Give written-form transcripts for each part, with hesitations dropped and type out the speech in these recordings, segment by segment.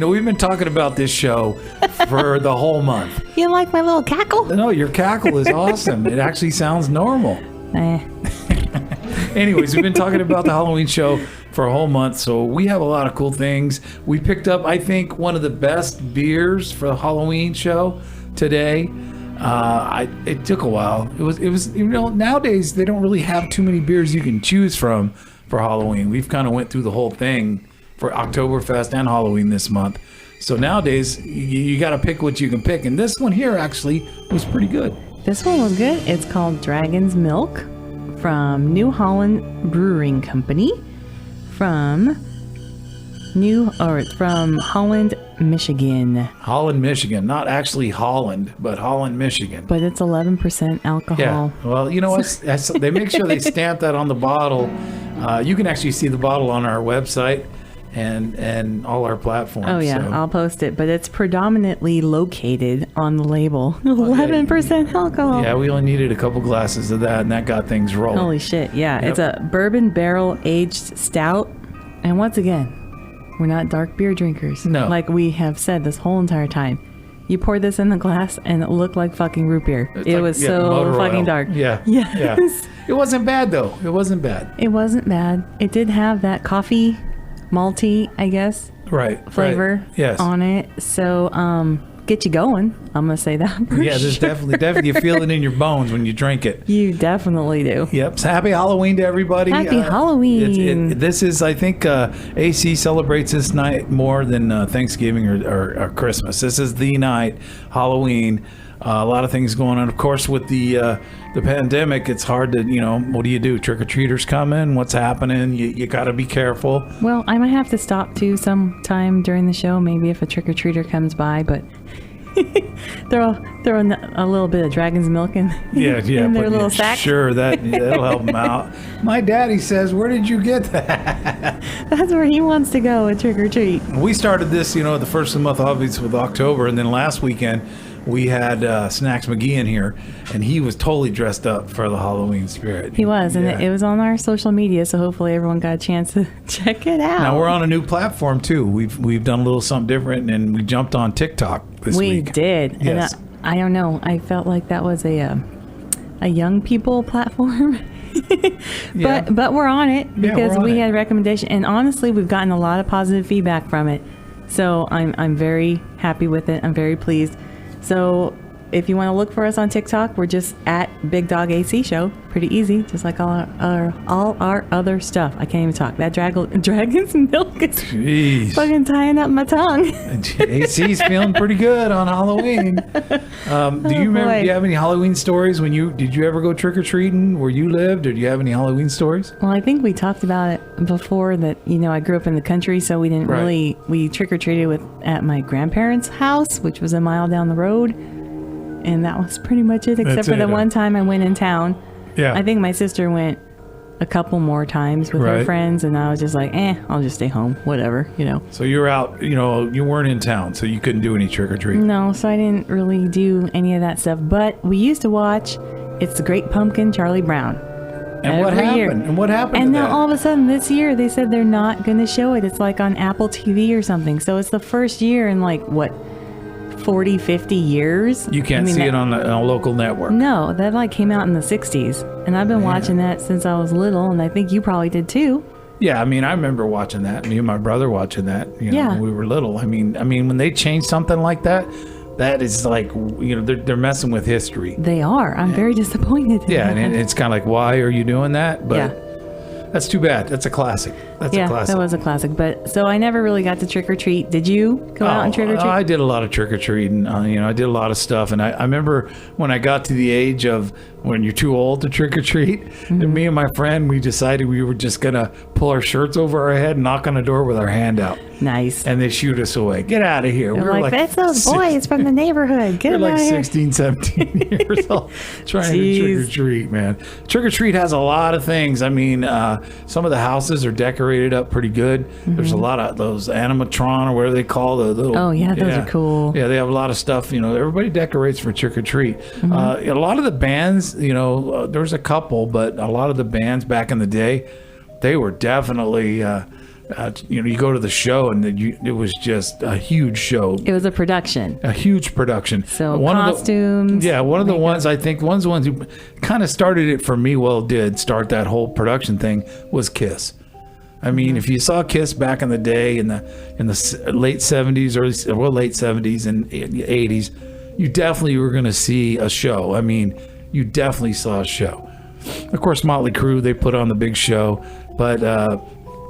we've been talking about this show for the whole month. You like my little cackle? No, your cackle is awesome. It actually sounds normal. Anyways, we've been talking about the Halloween show for a whole month, so we have a lot of cool things. We picked up, I think, one of the best beers for the Halloween show today. It took a while. It was nowadays they don't really have too many beers you can choose from for Halloween. We've kind of went through the whole thing for Oktoberfest and Halloween this month. So nowadays you got to pick what you can pick, and this one here actually was pretty good. This one was good. It's called Dragon's Milk from New Holland Brewing Company from Holland, Michigan. Holland, Michigan. Not actually Holland, but Holland, Michigan. But it's 11% alcohol. Yeah. Well, you know what? They make sure they stamp that on the bottle. You can actually see the bottle on our website and all our platforms. Oh, yeah. So. I'll post it. But it's predominantly located on the label. 11% alcohol. Yeah, we only needed a couple glasses of that, and that got things rolling. Holy shit. Yeah. Yep. It's a bourbon barrel aged stout. And once again, we're not dark beer drinkers. No. Like we have said this whole entire time. You pour this in the glass and it looked like fucking root beer. It was so fucking dark. Yeah. Yes. Yeah. It wasn't bad, though. It wasn't bad. It wasn't bad. It did have that coffee, malty, I guess, flavor on it. So, get you going. I'm going to say that. There's definitely you feel it in your bones when you drink it. You definitely do. Yep. So happy Halloween to everybody. Happy Halloween. This is, I think, AC celebrates this night more than Thanksgiving or Christmas. This is the night, Halloween. A lot of things going on. Of course, with the pandemic, it's hard to, what do you do? Trick-or-treaters coming? What's happening? You got to be careful. Well, I might have to stop too sometime during the show, maybe if a trick-or-treater comes by, but throw a little bit of Dragon's Milk in their little sack. Sure, that'll help them out. My daddy says, where did you get that? That's where he wants to go, a trick-or-treat. We started this, the first of the month, obviously, with October, and then last weekend, we had Snacks McGee in here, and he was totally dressed up for the Halloween spirit. He was, and it was on our social media, so hopefully everyone got a chance to check it out. Now, we're on a new platform, too. We've done a little something different, and we jumped on TikTok this week. We did. Yes. And I don't know. I felt like that was a young people platform. But we're on it because we had recommendation, and honestly, we've gotten a lot of positive feedback from it. So I'm very happy with it. I'm very pleased. So if you want to look for us on TikTok, we're just at Big Dog AC Show. Pretty easy, just like all our other stuff. I can't even talk. That Dragon's Milk is fucking tying up my tongue. AC's feeling pretty good on Halloween. Do you remember? Do you have any Halloween stories did you ever go trick or treating where you lived, or do you have any Halloween stories? Well, I think we talked about it before that. I grew up in the country, so we didn't we trick or treated at my grandparents' house, which was a mile down the road. And that was pretty much it, except for the one time I went in town. Yeah. I think my sister went a couple more times with her friends, and I was just like, I'll just stay home, whatever, So you were out, you weren't in town, so you couldn't do any trick-or-treat. No, so I didn't really do any of that stuff. But we used to watch It's the Great Pumpkin, Charlie Brown. And what happened? And what happened and to now that? all of a sudden this year, they said they're not going to show it. It's like on Apple TV or something. So it's the first year in 40, 50 years. You can't see it on a local network. No, that came out in the 60s. And I've been watching that since I was little, and I think you probably did too. Yeah, I remember watching that. Me and my brother watching that, when we were little. I mean, when they change something like that, that is they're messing with history. They are. I'm very disappointed. And it's kind of like, why are you doing that? But that's too bad. That's a classic. That's a classic. That was a classic. But so I never really got to trick or treat. Did you go out and trick or treat? I did a lot of trick or treating. I did a lot of stuff, and I remember when I got to the age of when you're too old to trick or treat, and me and my friend, we decided we were just gonna pull our shirts over our head and knock on the door with our hand out. Nice. And they shoot us away. Get out of here. We're like, that's those boys from the neighborhood. Get them out of here. 16, 17 years old trying to trick or treat, man. Trick or treat has a lot of things. Some of the houses are decorated up pretty good. There's a lot of those animatron, or whatever they call the little. Oh yeah, those are cool. Yeah, they have a lot of stuff. Everybody decorates for trick or treat. A lot of the bands, there's a couple, but a lot of the bands back in the day, they were definitely you go to the show and it was just a huge show. It was a production. A huge production. So costumes. One of the ones I think, one of the ones who kind of started it for me, did start that whole production thing, was Kiss. I mean, if you saw Kiss back in the day in the late 70s, late 70s and 80s, you definitely were going to see a show. I mean, you definitely saw a show. Of course, Motley Crue, they put on the big show, but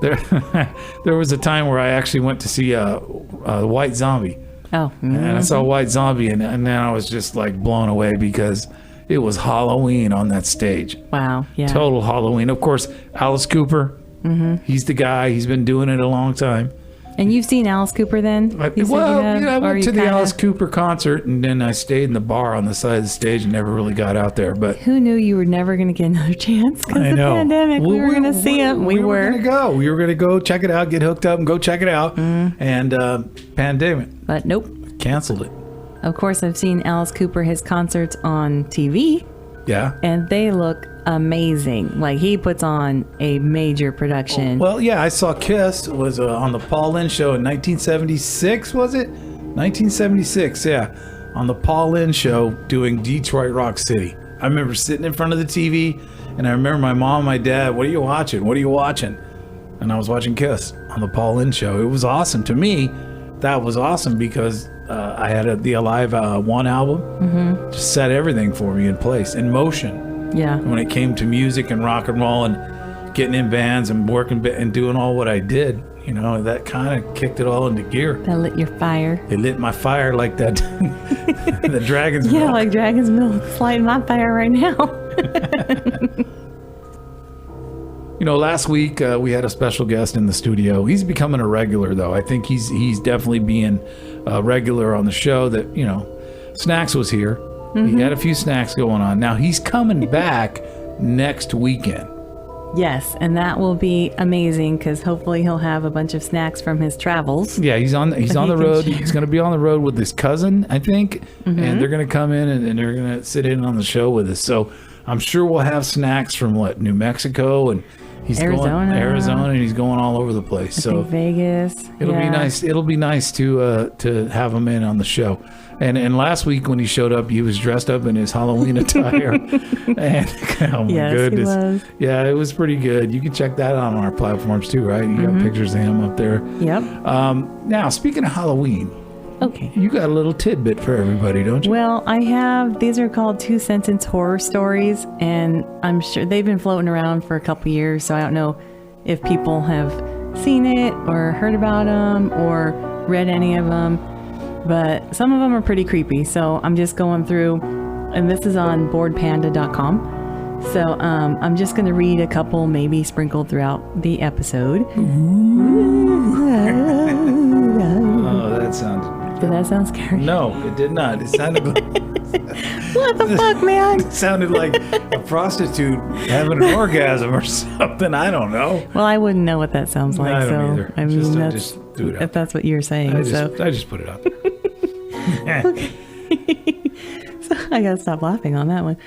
there was a time where I actually went to see White Zombie. Oh. Mm-hmm. And I saw White Zombie, and then I was just like blown away because it was Halloween on that stage. Wow. Yeah. Total Halloween. Of course, Alice Cooper. Mm-hmm. He's the guy. He's been doing it a long time. And you've seen Alice Cooper then? I went to the Alice Cooper concert, and then I stayed in the bar on the side of the stage and never really got out there. But who knew you were never going to get another chance? Because of the pandemic, we were going to see him. We were going to go. We were going to go check it out, get hooked up, and go check it out. And pandemic. But nope. Canceled it. Of course, I've seen Alice Cooper, his concerts on TV. Yeah. And they look amazing. Like, he puts on a major production. Well, yeah, I saw Kiss was on the Paul Lynde show in 1976, was it? 1976, yeah. On the Paul Lynde show doing Detroit Rock City. I remember sitting in front of the TV, and I remember my mom and my dad, what are you watching? What are you watching? And I was watching Kiss on the Paul Lynde show. It was awesome. To me, that was awesome because I had the Alive 1 album. Mm-hmm. Just set everything for me in place, in motion. Yeah. When it came to music and rock and roll and getting in bands and working and doing all what I did, that kind of kicked it all into gear. That lit your fire. It lit my fire like that. The Dragon's Milk. Yeah, like Dragon's Milk. It's lighting my fire right now. Last week we had a special guest in the studio. He's becoming a regular, though. I think he's definitely being a regular on the show. That Snacks was here. Mm-hmm. He had a few snacks going on. Now he's coming back next weekend. Yes, and that will be amazing because hopefully he'll have a bunch of snacks from his travels. Yeah, he's on the road. He's going to be on the road with his cousin, I think, and they're going to come in and they're going to sit in on the show with us. So I'm sure we'll have snacks from New Mexico and. He's going Arizona, and he's going all over the place. So Vegas. It'll be nice. It'll be nice to have him in on the show. And last week when he showed up, he was dressed up in his Halloween attire. And oh my goodness, he was. Yeah, it was pretty good. You can check that out on our platforms too, right? You got pictures of him up there. Yep. Now speaking of Halloween. Okay. You got a little tidbit for everybody, don't you? Well, I have. These are called 2-sentence horror stories, and I'm sure they've been floating around for a couple years, so I don't know if people have seen it or heard about them or read any of them, but some of them are pretty creepy, so I'm just going through, and this is on boardpanda.com, so I'm just going to read a couple maybe sprinkled throughout the episode. Oh, that sounds... Did that sound scary? No, it did not. It sounded like... What the fuck, man? It sounded like a prostitute having an orgasm or something. I don't know. Well, I wouldn't know what that sounds like. I don't either. I mean, just do it if that's what you're saying. I just put it out there. Okay. So I gotta stop laughing on that one.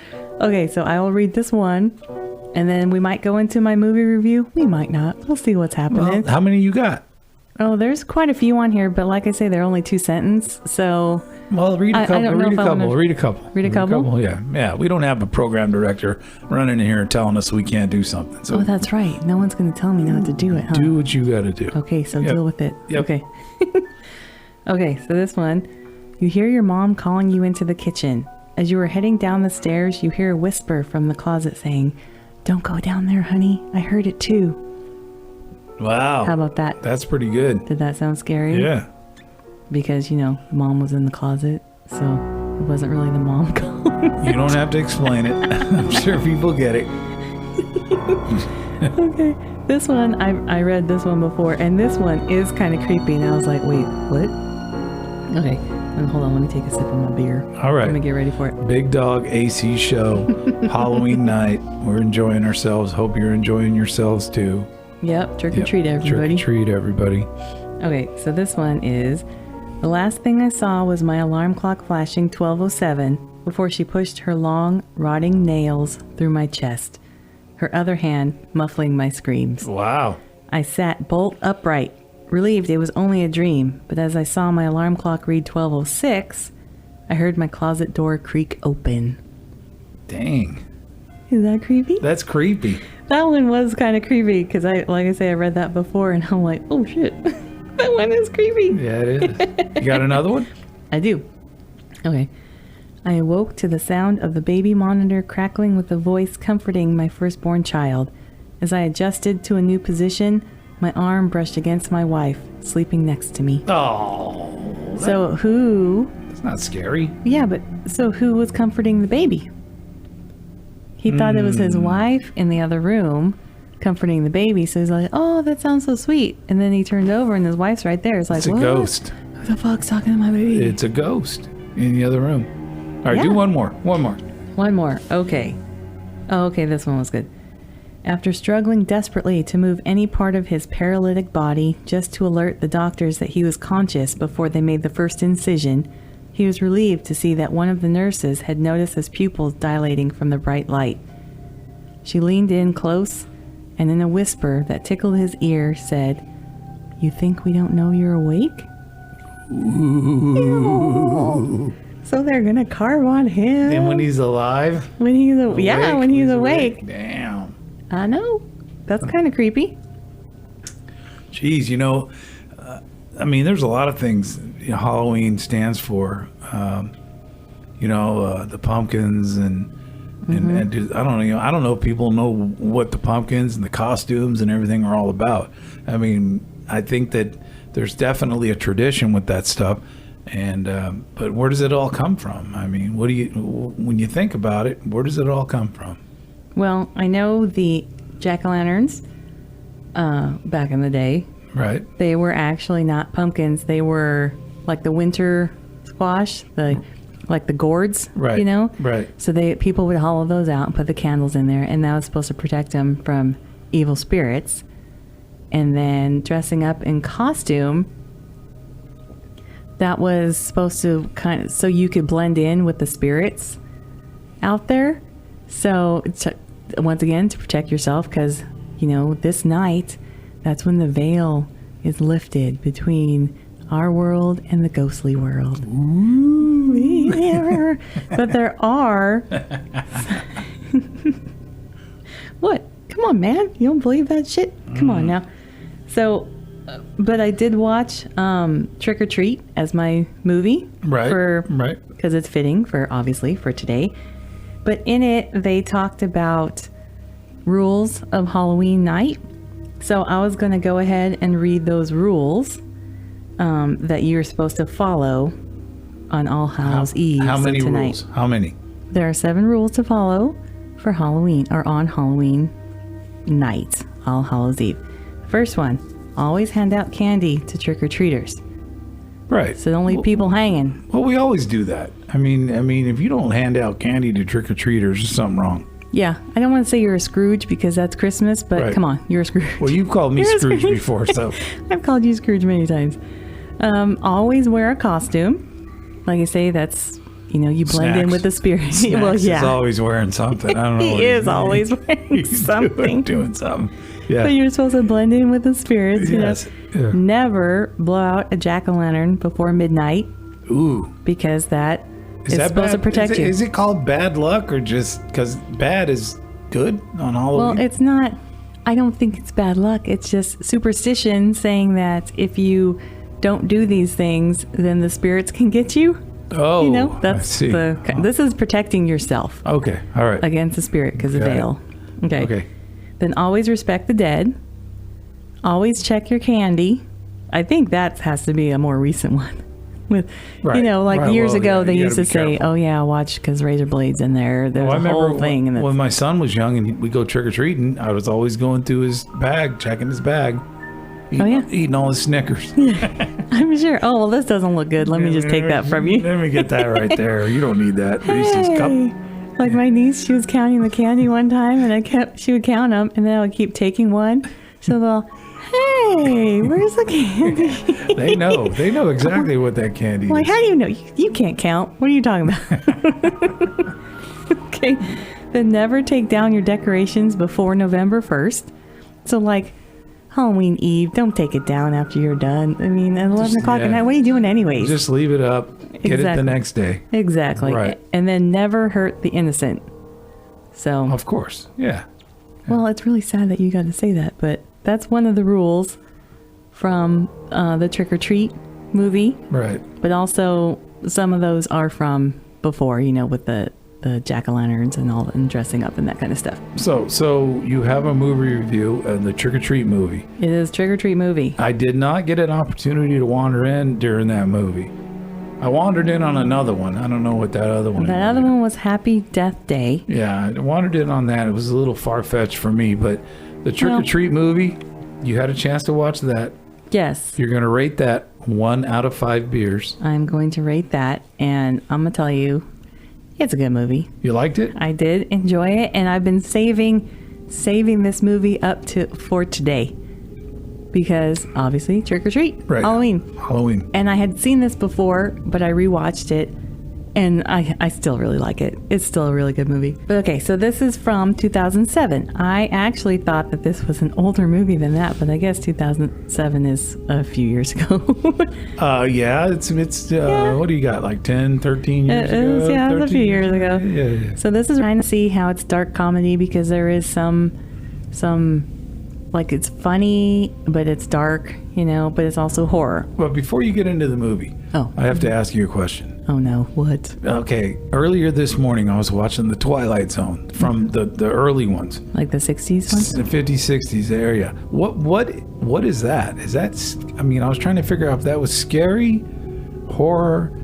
Okay, so I will read this one, and then we might go into my movie review. We might not. We'll see what's happening. Well, how many you got? Oh, there's quite a few on here, but like I say, they're only 2-sentence, so... Well, read a couple. Read a couple. Yeah. We don't have a program director running in here and telling us we can't do something. So that's right. No one's going to tell me not to do it, huh? Do what you got to do. Okay, so deal with it. Yep. Okay. Okay, so this one. You hear your mom calling you into the kitchen. As you are heading down the stairs, you hear a whisper from the closet saying, "Don't go down there, honey. I heard it too." Wow. How about that? That's pretty good. Did that sound scary? Yeah. Because, mom was in the closet, so it wasn't really the mom calling. You don't have to explain it. I'm sure people get it. Okay. This one, I read this one before, and this one is kind of creepy, and I was like, wait, what? Okay. Hold on, let me take a sip of my beer. All right. Let me get ready for it. Big Dog AC show, Halloween night. We're enjoying ourselves. Hope you're enjoying yourselves too. Yep. Trick or treat, everybody. Trick or treat, everybody. Okay, so this one is, the last thing I saw was my alarm clock flashing 12:07 before she pushed her long, rotting nails through my chest, her other hand muffling my screams. Wow. I sat bolt upright, relieved it was only a dream, but as I saw my alarm clock read 12:06, I heard my closet door creak open. Dang. Is that creepy? That's creepy. That one was kind of creepy because I read that before and I'm like, oh shit, that one is creepy. Yeah, it is. You got another one? I do. Okay. I awoke to the sound of the baby monitor crackling with a voice comforting my firstborn child. As I adjusted to a new position, my arm brushed against my wife, sleeping next to me. Oh. So who... It's not scary. Yeah, but so who was comforting the baby? He thought it was his wife in the other room comforting the baby. So he's like, oh, that sounds so sweet. And then he turned over and his wife's right there. It's like, it's a what? Ghost. Who the fuck's talking to my baby? It's a ghost in the other room. All right, do one more. One more. Okay. Oh, okay, this one was good. After struggling desperately to move any part of his paralytic body just to alert the doctors that he was conscious before they made the first incision, he was relieved to see that one of the nurses had noticed his pupils dilating from the bright light. She leaned in close and in a whisper that tickled his ear said, "You think we don't know you're awake?" Ooh. So they're gonna carve on him. And when he's alive? When he's awake. Damn. I know. That's kind of creepy. Jeez, there's a lot of things Halloween stands for. The pumpkins and I don't know if people know what the pumpkins and the costumes and everything are all about. I mean, I think that there's definitely a tradition with that stuff. And but where does it all come from? I mean, when you think about it, where does it all come from? Well, I know the Jackolanterns back in the day. Right. They were actually not pumpkins. They were like the winter squash, like the gourds, right. Right. So people would hollow those out and put the candles in there, and that was supposed to protect them from evil spirits. And then dressing up in costume, that was supposed to so you could blend in with the spirits out there. So once again, to protect yourself, because this night, that's when the veil is lifted between our world and the ghostly world. Ooh, yeah. But there are what? Come on, man! You don't believe that shit? Come on now. So. But I did watch Trick or Treat as my movie. Right. Because it's fitting obviously for today. But in it, they talked about rules of Halloween night. So I was going to go ahead and read those rules that you're supposed to follow on All Hallows Eve. How many rules? How many? There are 7 rules to follow for Halloween, or on Halloween night, All Hallows Eve. First one. Always hand out candy to trick-or-treaters. Right. So don't leave people hanging. Well, we always do that. I mean, if you don't hand out candy to trick-or-treaters, there's something wrong. Yeah. I don't want to say you're a Scrooge because that's Christmas, but Come on, you're a Scrooge. Well, you've called me Scrooge before, so. I've called you Scrooge many times. Always wear a costume. Like I say, that's, you blend in with the spirit. Well, yeah. He's always wearing something. I don't know. He is always wearing something. Doing something. Yeah. But you're supposed to blend in with the spirits. Yes. Yeah. Never blow out a jack-o'-lantern before midnight. Ooh. Because that is supposed to protect you. Is it called bad luck or just because bad is good on Halloween? Well, it's not. I don't think it's bad luck. It's just superstition saying that if you don't do these things, then the spirits can get you. Oh, that's this is protecting yourself. Okay. All right. Against the spirit because of veil. Okay. Then always respect the dead. Always check your candy. I think that has to be a more recent one. With years ago, they used to say, "Oh yeah, watch because razor blades in there." There's a whole thing. When my son was young and we go trick or treating, I was always going through his bag, checking his bag. Eating all his Snickers. I'm sure. Oh well, this doesn't look good. Let me just take that from you. Let me get that right there. You don't need that. Reese's cup. Like my niece, she was counting the candy one time, and she would count them, and then I would keep taking one. So they'll, hey, where's the candy? They know exactly what that candy is. Like, how do you know? You can't count. What are you talking about? Okay. Then never take down your decorations before November 1st. So like Halloween Eve. Don't take it down after you're done. I mean, at 11 o'clock at night, what are you doing anyways? Just leave it up. Get it the next day. Exactly. Right. And then never hurt the innocent. So. Of course. Yeah. Well, it's really sad that you got to say that, but that's one of the rules from the Trick or Treat movie. Right. But also, some of those are from before, with the Jackolanterns and dressing up and that kind of stuff. So you have a movie review of the Trick or Treat movie. It is Trick or Treat movie. I did not get an opportunity to wander in during that movie. I wandered in on another one. I don't know what that other one. That other one was Happy Death Day. Yeah, I wandered in on that. It was a little far-fetched for me, but the Trick or Treat movie, you had a chance to watch that. Yes. You're going to rate that 1 out of 5 beers. I'm going to rate that, and I'm going to tell you, it's a good movie. You liked it? I did enjoy it, and I've been saving this movie up for today. Because, obviously, Trick or Treat. Right. Halloween. And I had seen this before, but I rewatched it, and I still really like it. It's still a really good movie. But okay, so this is from 2007. I actually thought that this was an older movie than that, but I guess 2007 is a few years ago. Yeah, it's what do you got, like 10, 13 years ago? Yeah, it's a few years ago. Yeah. So this is trying to see how it's dark comedy, because there is some like, it's funny, but it's dark, but it's also horror. But before you get into the movie, I have to ask you a question. Oh no, what? Okay, earlier this morning I was watching the Twilight Zone from the early ones. Like the 60s ones? The 50s, 60s area. What is that? Is that, I was trying to figure out if that was scary, horror,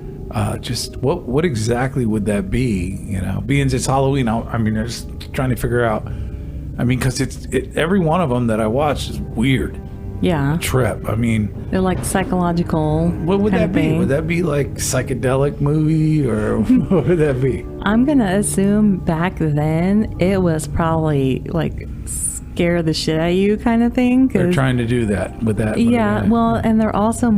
just what exactly would that be? Being it's Halloween, I'm just trying to figure out. Because every one of them that I watched is weird. Yeah. Trip. They're like psychological. What would that be? Would that be like psychedelic movie, or what would that be? I'm going to assume back then it was probably like scare the shit out of you kind of thing. They're trying to do that with that movie. Yeah. Well, and they're also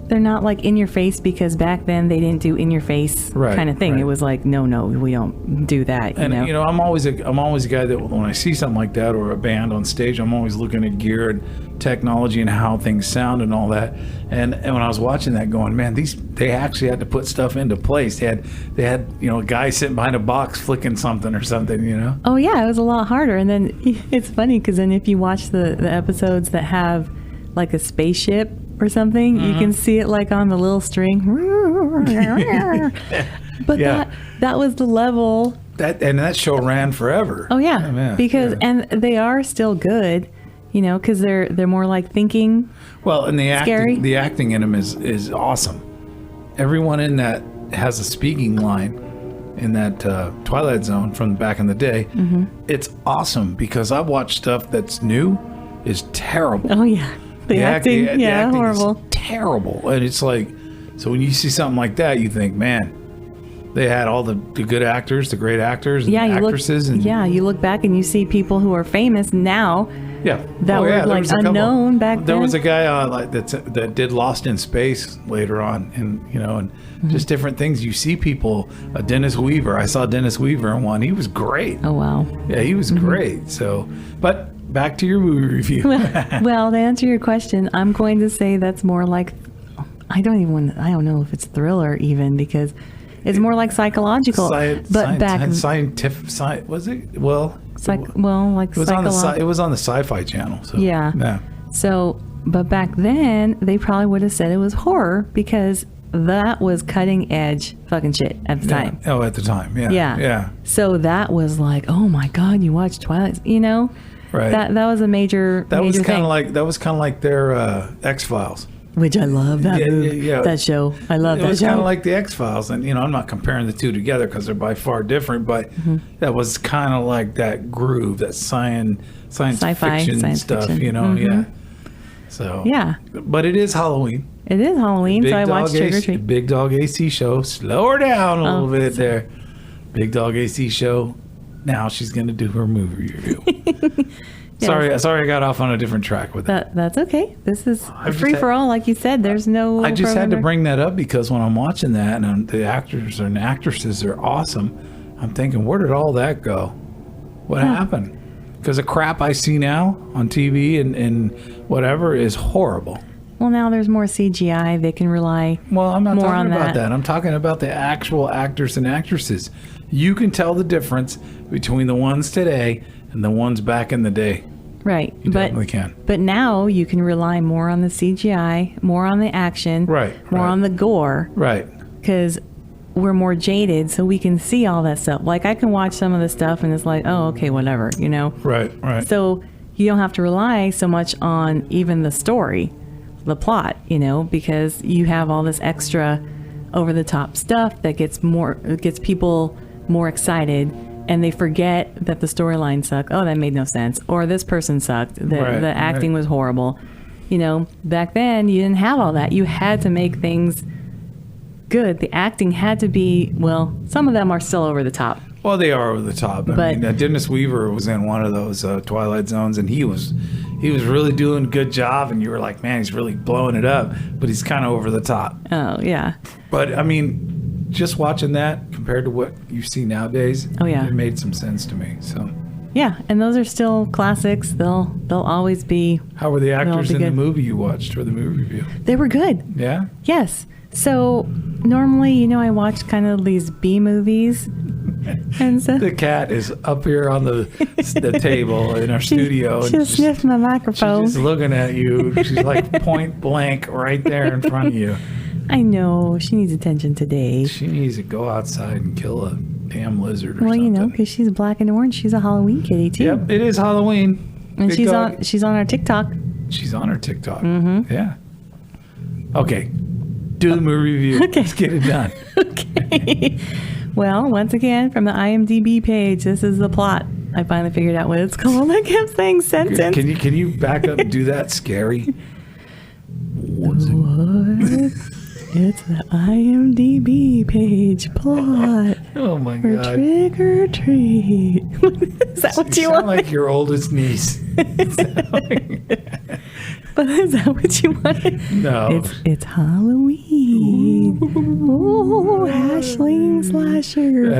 they're not like in your face, because back then they didn't do in your face kind of thing. Right. It was like, no, we don't do that. I'm always a guy that when I see something like that, or a band on stage, I'm always looking at gear and technology and how things sound and all that. And when I was watching that, going, man, they actually had to put stuff into place. They had a guy sitting behind a box flicking something or something. Oh yeah, it was a lot harder. And then it's funny, because then if you watch the episodes that have like a spaceship or something, you can see it like on the little string. But that was the level. That show ran forever. Oh yeah, and they are still good, because they're more like thinking. Well, and scary. The acting in them is awesome. Everyone in that has a speaking line in that Twilight Zone from back in the day. Mm-hmm. It's awesome, because I've watched stuff that's new is terrible. Oh yeah. The acting, the acting horrible. Is terrible. And it's like, so when you see something like that, you think, man, they had all the good actors, the great actors, and actresses. You look back and you see people who are famous now. Yeah. That were like unknown back then. There was a guy that did Lost in Space later on, and just different things. You see people, Dennis Weaver. I saw Dennis Weaver in one. He was great. Oh wow. Yeah, he was great. So, but back to your movie review. Well, to answer your question, I'm going to say that's more like, I don't know if it's thriller even, because it's more like psychological. Scientific, was it? Well, like it was on the Sci-Fi Channel. So, yeah. So, but back then they probably would have said it was horror, because that was cutting edge fucking shit at the time. Oh, at the time, yeah. So that was like, oh my God, you watched Twilight, Right. That was a major. That was kind of like their X-Files. Which I love that that show. I love that show. It was kind of like the X-Files, and I'm not comparing the two together because they're by far different, but that was kind of like that groove, that science fiction stuff, yeah. So but it is Halloween. It is Halloween, so I watched Trick or Treat. Big Dog AC Show. Slow her down a little bit there. Big Dog AC Show. Now she's going to do her movie review. Yes. Sorry, I got off on a different track with that. That's okay. This is free for all, like you said. There's no. I just had to bring that up because when I'm watching that and the actors and actresses are awesome, I'm thinking, where did all that go? What happened? Because the crap I see now on TV and whatever is horrible. Well, now there's more CGI. They can rely Well, I'm not more talking on about that. I'm talking about the actual actors and actresses. You can tell the difference between the ones today and the ones back in the day. Right. You definitely can. But now you can rely more on the CGI, more on the action, more on the gore. Right. Because we're more jaded, so we can see all that stuff. Like, I can watch some of the stuff and it's like, oh, okay, whatever, you know? Right. So you don't have to rely so much on even the story, the plot, you know, because you have all this extra over-the-top stuff that gets people more excited, and they forget that the storyline sucked. Oh, that made no sense. Or this person sucked. The acting was horrible. You know, back then, you didn't have all that. You had to make things good. The acting had to be, well, some of them are still over the top. Well, they are over the top. I mean, Dennis Weaver was in one of those Twilight Zones, and he was really doing a good job, and you were like, man, he's really blowing it up, but he's kind of over the top. Oh, yeah. But, I mean, just watching that compared to what you see nowadays, it made some sense to me. So yeah, and those are still classics. They'll always be. How were the actors in the movie you watched for the movie review? They were good. Yeah? Yes. So normally, you know, I watch kind of these B movies. And so the cat is up here on the table in our studio. She'll sniff my microphone. She's just looking at you. She's like point blank right there in front of you. I know. She needs attention today. She needs to go outside and kill a damn lizard or something. Well, you know, because she's black and orange. She's a Halloween kitty, too. Yep, it is Halloween. And she's on our TikTok. She's on her TikTok. Mm-hmm. Yeah. Okay. Do the movie review. Okay. Let's get it done. Okay. Well, once again, from the IMDb page, this is the plot. I finally figured out what it's called. I kept saying sentence. Can you back up and do that scary? What? It's the IMDb page plot. Oh my God. For Trick or Treat. Is that what you want? Like your oldest niece. But is that what you wanted? No. It's Halloween. Oh, Ashling Slasher.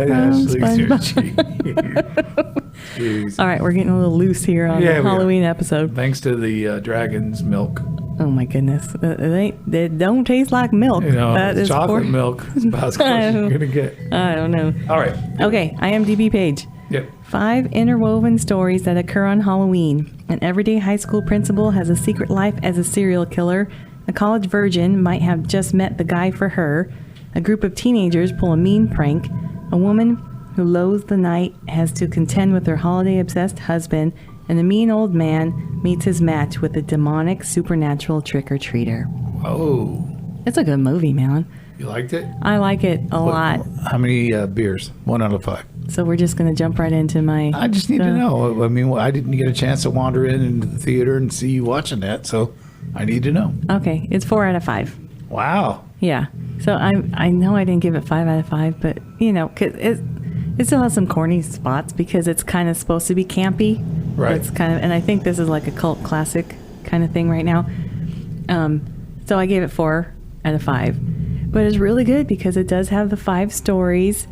All right, we're getting a little loose here on the Halloween episode. Thanks to the dragon's milk. Oh my goodness. They don't taste like milk. You know, that is chocolate milk. It's about as close as you're going to get. I don't know. All right. Okay, IMDb page. Yep. 5 interwoven stories that occur on Halloween. An everyday high school principal has a secret life as a serial killer. A college virgin might have just met the guy for her. A group of teenagers pull a mean prank. A woman who loathes the night has to contend with her holiday-obsessed husband. And a mean old man meets his match with a demonic supernatural trick-or-treater. Whoa. It's a good movie, man. You liked it? I like it a lot. How many beers? 1 out of 5. So we're just going to jump right into my... I just need to know. I mean, I didn't get a chance to wander into the theater and see you watching that, so I need to know. Okay, it's 4 out of 5. Wow. Yeah. So I know I didn't give it 5 out of 5, but, you know, 'cause it still has some corny spots because it's kind of supposed to be campy. Right. It's kind of, and I think this is like a cult classic kind of thing right now. So I gave it 4 out of 5. But it's really good because it does have the 5 stories,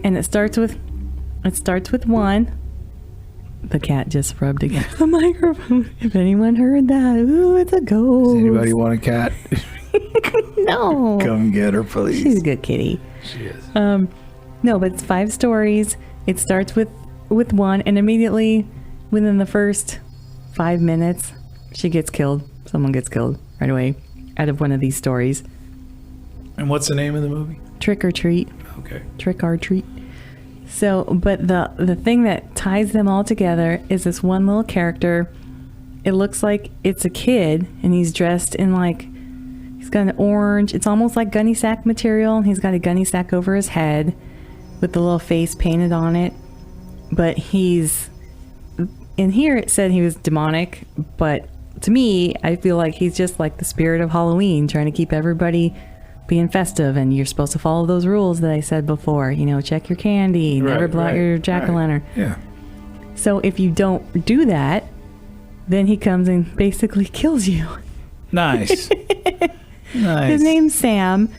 and it starts with 1. The cat just rubbed against the microphone. If anyone heard that, ooh, it's a ghost. Does anybody want a cat? No. Come get her, please. She's a good kitty. She is. No, but it's 5 stories. It starts with 1, and immediately within the first 5 minutes, she gets killed. Someone gets killed right away out of one of these stories. And what's the name of the movie? Trick or Treat. Okay. Trick or Treat. So, but the thing that ties them all together is this one little character. It looks like it's a kid, and he's dressed in like, he's got an orange, it's almost like gunny sack material. He's got a gunny sack over his head with the little face painted on it. But he's, in here it said he was demonic, but to me, I feel like he's just like the spirit of Halloween, trying to keep everybody being festive, and you're supposed to follow those rules that I said before. You know, check your candy, never blow out your jack-o'-lantern. Yeah. So if you don't do that, then he comes and basically kills you. Nice. Nice. His name's Sam,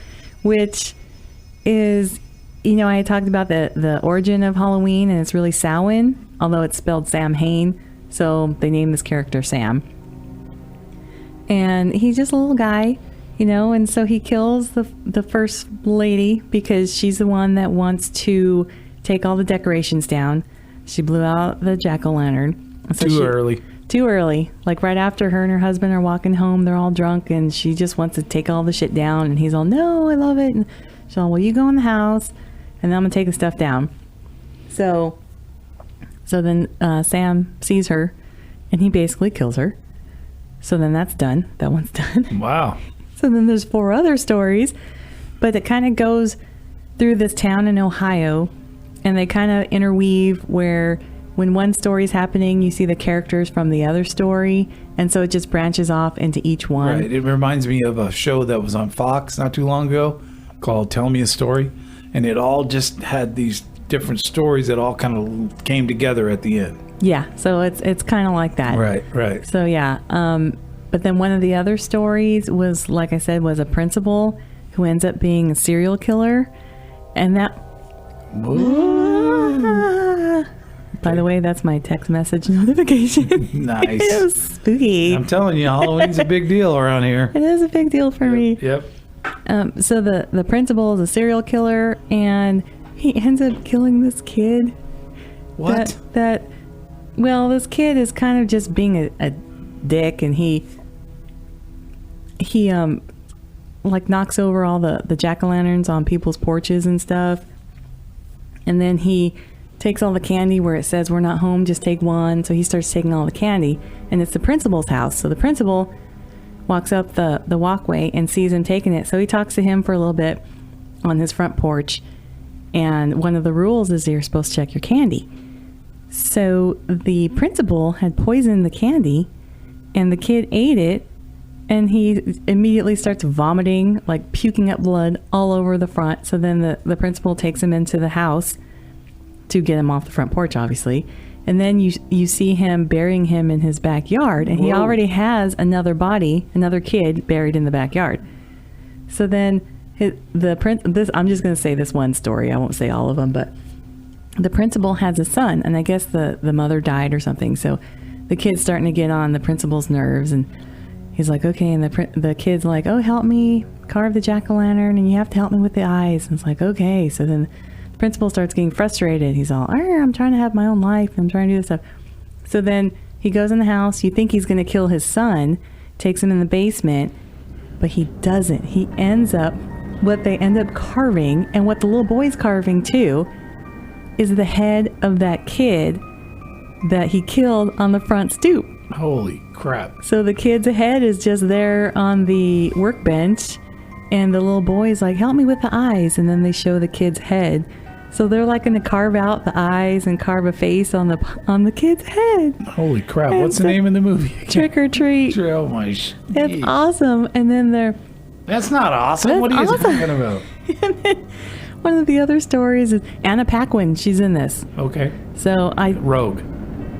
which is, you know, I talked about the origin of Halloween, and it's really Samhain, although it's spelled Sam Hain, so they named this character Sam. And he's just a little guy, and so he kills the first lady because she's the one that wants to take all the decorations down. She blew out the jack-o'-lantern. So Too early. Like right after her and her husband are walking home, they're all drunk, and she just wants to take all the shit down. And he's all, no, I love it. And she's all, well, you go in the house, and then I'm going to take the stuff down. So then Sam sees her, and he basically kills her. So then that's done. That one's done. Wow. So then there's 4 other stories, but it kind of goes through this town in Ohio, and they kind of interweave where when one story's happening, you see the characters from the other story, and so it just branches off into each one. Right. It reminds me of a show that was on Fox not too long ago called Tell Me a Story, and it all just had these different stories that all kind of came together at the end. Yeah, so it's kind of like that. Right. So yeah, but then one of the other stories was, like I said, was a principal who ends up being a serial killer, and that... By the way, that's my text message notification. Nice. It was spooky. I'm telling you, Halloween's a big deal around here. It is a big deal for me. Yep. So the principal is a serial killer, and he ends up killing this kid. What? Well, this kid is kind of just being a dick, and he like knocks over all the jack-o'-lanterns on people's porches and stuff. And then he takes all the candy where it says we're not home, just take one. So he starts taking all the candy, and it's the principal's house. So the principal walks up the walkway and sees him taking it. So he talks to him for a little bit on his front porch. And one of the rules is you're supposed to check your candy. So the principal had poisoned the candy, and the kid ate it, and he immediately starts vomiting, like puking up blood all over the front. So then the principal takes him into the house to get him off the front porch, obviously. And then you see him burying him in his backyard, and he already has another kid buried in the backyard. So then I'm just going to say this one story. I won't say all of them, but the principal has a son, and I guess the mother died or something. So the kid's starting to get on the principal's nerves, and he's like, okay. And the kid's like, oh, help me carve the jack-o'-lantern, and you have to help me with the eyes. And it's like, okay. So then the principal starts getting frustrated. He's all, I'm trying to have my own life. I'm trying to do this stuff. So then he goes in the house. You think he's going to kill his son, takes him in the basement, but he doesn't. He ends up, what they end up carving, and what the little boy's carving too, is the head of that kid that he killed on the front stoop. Holy crap. So the kid's head is just there on the workbench, and the little boy's like, help me with the eyes. And then they show the kid's head. So they're like going to carve out the eyes and carve a face on the kid's head. Holy crap. What's the name of the movie? Trick or Treat. Oh my It's awesome. And then That's not awesome. That's what are you awesome. talking about? And then one of the other stories is Anna Paquin. She's in this. Okay. So Rogue.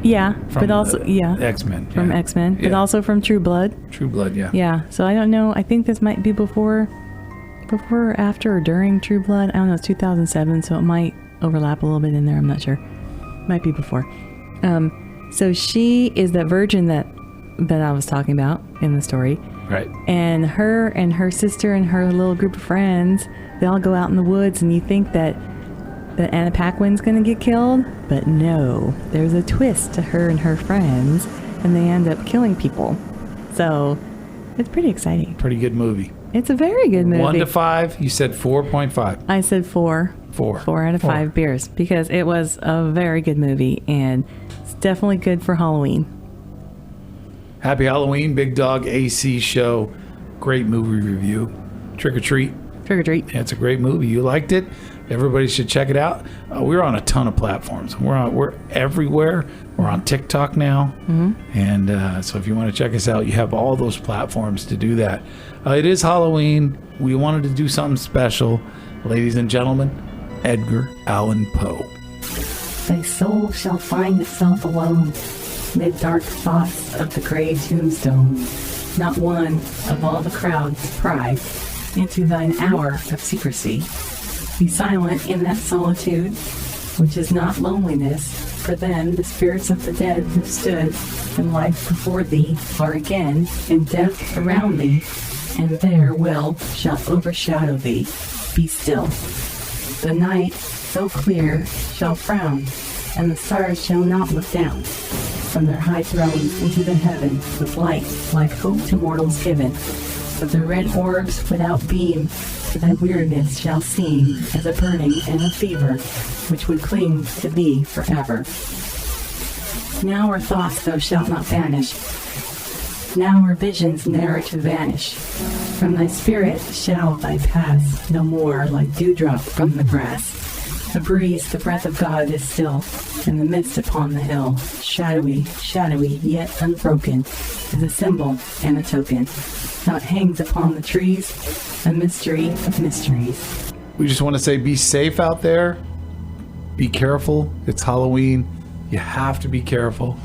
Yeah, but also X-Men. From X-Men, but also from True Blood. True Blood, yeah. Yeah. So I don't know. I think this might be before, after, or during True Blood. I don't know. It's 2007, so it might overlap a little bit in there. I'm not sure. Might be before. So she is that virgin that I was talking about in the story. Right. And her sister and her little group of friends, they all go out in the woods, and you think that Anna Paquin's going to get killed, but no. There's a twist to her and her friends, and they end up killing people. So it's pretty exciting. Pretty good movie. It's a very good movie. 1 to 5. You said 4.5. I said 4. 4 out of 5 beers, because it was a very good movie, and it's definitely good for Halloween. Happy Halloween, Big Dog AC Show. Great movie review. Trick or Treat. Trick or Treat. Yeah, it's a great movie. You liked it. Everybody should check it out. We're on a ton of platforms. We're everywhere. We're on TikTok now. Mm-hmm. And so if you want to check us out, you have all those platforms to do that. It is Halloween. We wanted to do something special. Ladies and gentlemen, Edgar Allan Poe. Thy soul shall find itself alone mid dark thoughts of the gray tombstone. Not one of all the crowds pry into thine hour of secrecy. Be silent in that solitude, which is not loneliness, For then the spirits of the dead who stood in life before thee are again in death around thee, and their will shall overshadow thee. Be still. The night, so clear, shall frown, and the stars shall not look down from their high thrones into the heaven with light like hope to mortals given. But the red orbs without beam to thy weariness shall seem as a burning and a fever which would cling to thee forever. Now our thoughts thou shalt not banish, now our visions ne'er to vanish. From thy spirit shall thy pass no more like dewdrop from the grass. The breeze, the breath of God is still, and the mist upon the hill, shadowy, shadowy, yet unbroken, is a symbol and a token. Now it hangs upon the trees, a mystery of mysteries. We just want to say be safe out there. Be careful. It's Halloween. You have to be careful.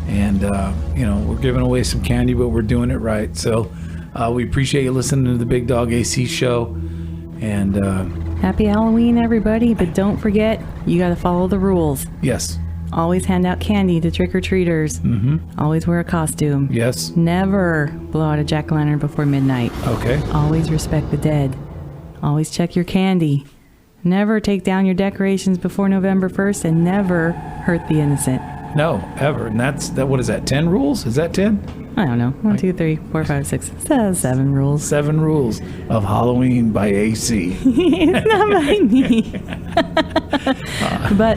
And, we're giving away some candy, but we're doing it right. So we appreciate you listening to the Big Dog AC show. And happy Halloween, everybody. But don't forget, you got to follow the rules. Yes. Always hand out candy to trick-or-treaters. Mm-hmm. Always wear a costume. Yes. Never blow out a jack-o'-lantern before midnight. Okay. Always respect the dead. Always check your candy. Never take down your decorations before November 1st, and never hurt the innocent. No, ever. And what is that, 10 rules? Is that 10? I don't know. 1, 2, 3, 4, 5, 6, 7 rules. 7 rules of Halloween by AC. It's not by me. But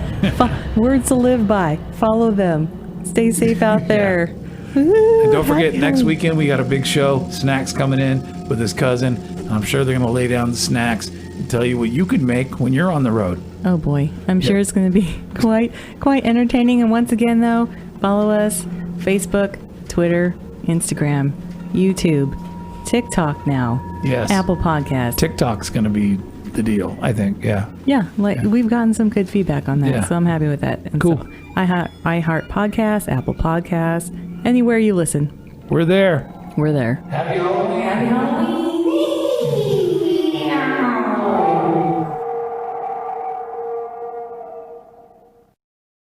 words to live by. Follow them. Stay safe out there. Yeah. And don't forget, next weekend we got a big show. Snacks coming in with his cousin. I'm sure they're going to lay down the snacks and tell you what you can make when you're on the road. Oh boy. I'm sure it's going to be quite entertaining. And once again, though, follow us. Facebook, Twitter, Instagram, YouTube, TikTok now. Yes. Apple Podcasts. TikTok's going to be the deal, I think. Yeah. Yeah. We've gotten some good feedback on that, so I'm happy with that. And cool. So, iHeart Podcasts, Apple Podcasts, anywhere you listen. We're there. We're there. Happy Halloween.